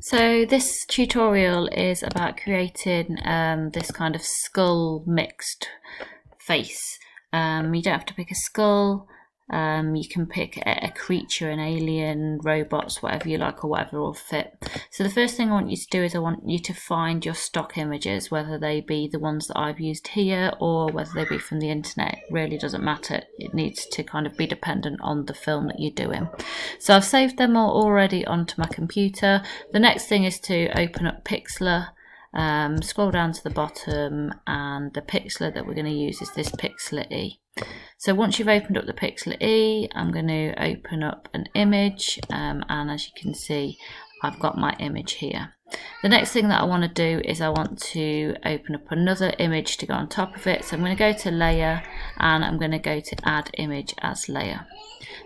So this tutorial is about creating this kind of skull mixed face. You don't have to pick a skull. You can pick a creature, an alien, robots, whatever you like, or whatever will fit. So the first thing I want you to do is I want you to find your stock images, whether they be the ones that I've used here or whether they be from the internet. It really doesn't matter. It needs to kind of be dependent on the film that you're doing. So I've saved them all already onto my computer. The next thing is to open up Pixlr. Scroll down to the bottom, and the pixlr that we're going to use is this pixlr E. So once you've opened up the pixlr E, I'm going to open up an image, and as you can see, I've got my image here. The next thing that I want to do is I want to open up another image to go on top of it. So I'm going to go to layer, and I'm going to go to add image as layer.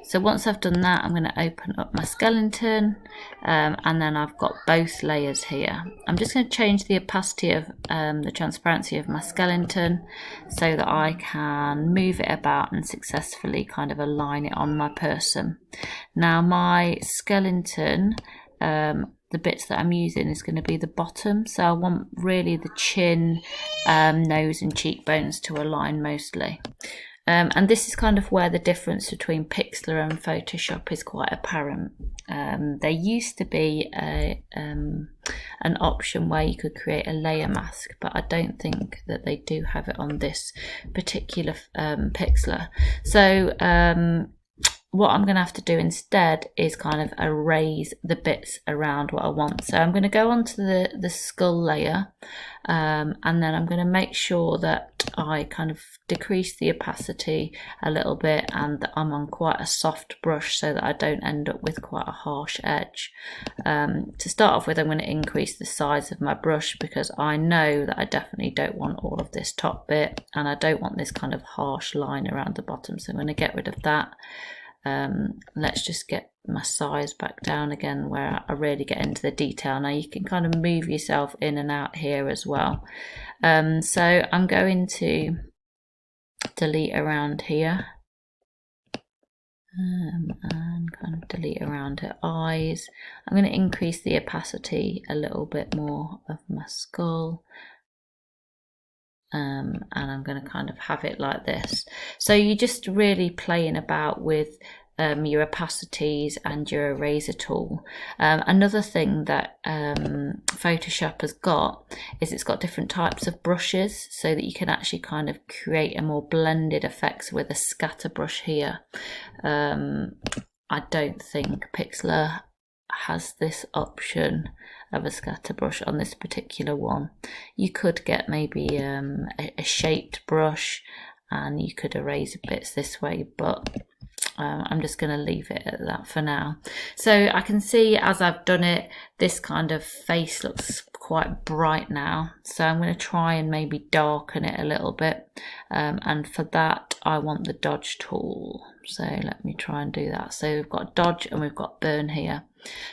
So once I've done that, I'm going to open up my skeleton, and then I've got both layers here. I'm just going to change the opacity of the transparency of my skeleton so that I can move it about and successfully kind of align it on my person. Now my skeleton, the bits that I'm using is going to be the bottom, so I want really the chin, nose and cheekbones to align mostly. And this is kind of where the difference between Pixlr and Photoshop is quite apparent. There used to be an option where you could create a layer mask, but I don't think that they do have it on this particular Pixlr. So what I'm going to have to do instead is kind of erase the bits around what I want. So I'm going to go onto the skull layer, and then I'm going to make sure that I kind of decrease the opacity a little bit and that I'm on quite a soft brush so that I don't end up with quite a harsh edge. To start off with, I'm going to increase the size of my brush because I know that I definitely don't want all of this top bit, and I don't want this kind of harsh line around the bottom, so I'm going to get rid of that. Let's just get my size back down again where I really get into the detail. Now you can kind of move yourself in and out here as well. So I'm going to delete around here, and kind of delete around her eyes. I'm going to increase the opacity a little bit more of my skull. And I'm going to kind of have it like this. So you're just really playing about with your opacities and your eraser tool. Another thing that Photoshop has got is it's got different types of brushes so that you can actually kind of create a more blended effects with a scatter brush here. I don't think Pixlr has this option of a scatter brush on this particular one. You could get maybe a shaped brush and you could erase bits this way, but I'm just going to leave it at that for now. So I can see as I've done it, this kind of face looks quite bright now, so I'm going to try and maybe darken it a little bit, and for that I want the dodge tool. So let me try and do that. So we've got dodge and we've got burn here.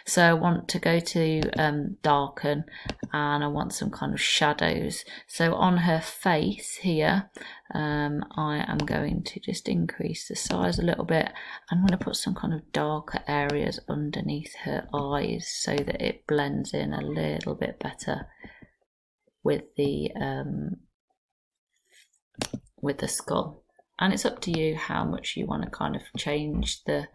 So I want to go to darken, and I want some kind of shadows. So on her face here, I am going to just increase the size a little bit. I'm going to put some kind of darker areas underneath her eyes so that it blends in a little bit better with the skull. And it's up to you how much you want to kind of change the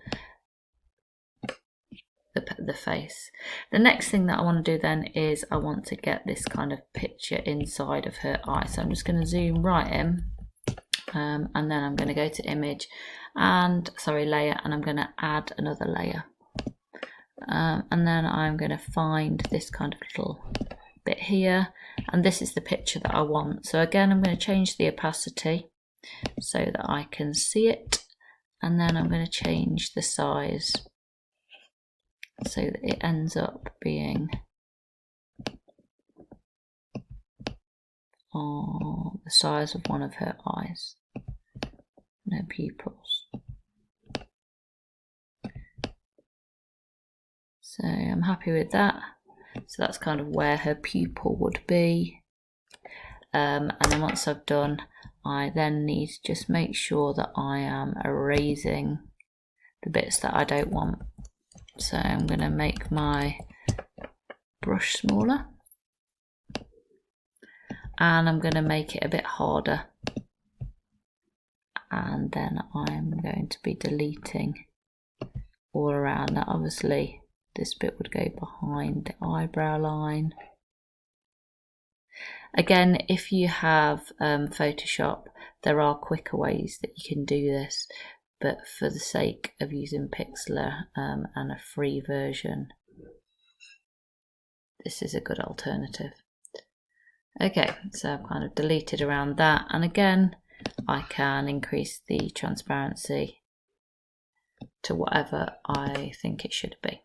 face. The next thing that I want to do then is I want to get this kind of picture inside of her eye. So I'm just going to zoom right in, and then I'm going to go to image and layer, and I'm going to add another layer, and then I'm going to find this kind of little bit here, and this is the picture that I want. So again, I'm going to change the opacity so that I can see it, and then I'm going to change the size so that it ends up being the size of one of her eyes and her pupils. So I'm happy with that. So that's kind of where her pupil would be. And then once I've done, I then need to just make sure that I am erasing the bits that I don't want. So I'm going to make my brush smaller, and I'm going to make it a bit harder, and then I'm going to be deleting all around. Now obviously this bit would go behind the eyebrow line. Again, if you have Photoshop, there are quicker ways that you can do this, but for the sake of using Pixlr and a free version, this is a good alternative. Okay, so I've kind of deleted around that, and again I can increase the transparency to whatever I think it should be.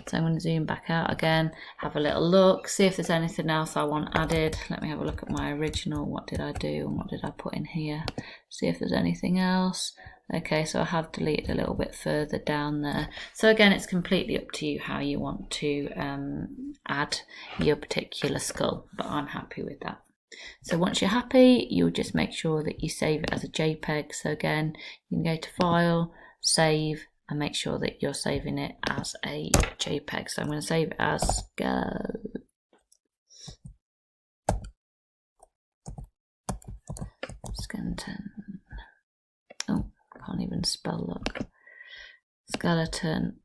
So I'm going to zoom back out again, have a little look, see if there's anything else I want added. Let me have a look at my original. What did I do and what did I put in here? See if there's anything else. Okay, so I have deleted a little bit further down there. So again, it's completely up to you how you want to add your particular skull, but I'm happy with that. So once you're happy, you'll just make sure that you save it as a JPEG. So again, you can go to File, Save, and make sure that you're saving it as a JPEG. So I'm going to save it as skeleton. Oh, can't even spell, look. Skeleton,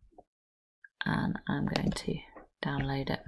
and I'm going to download it.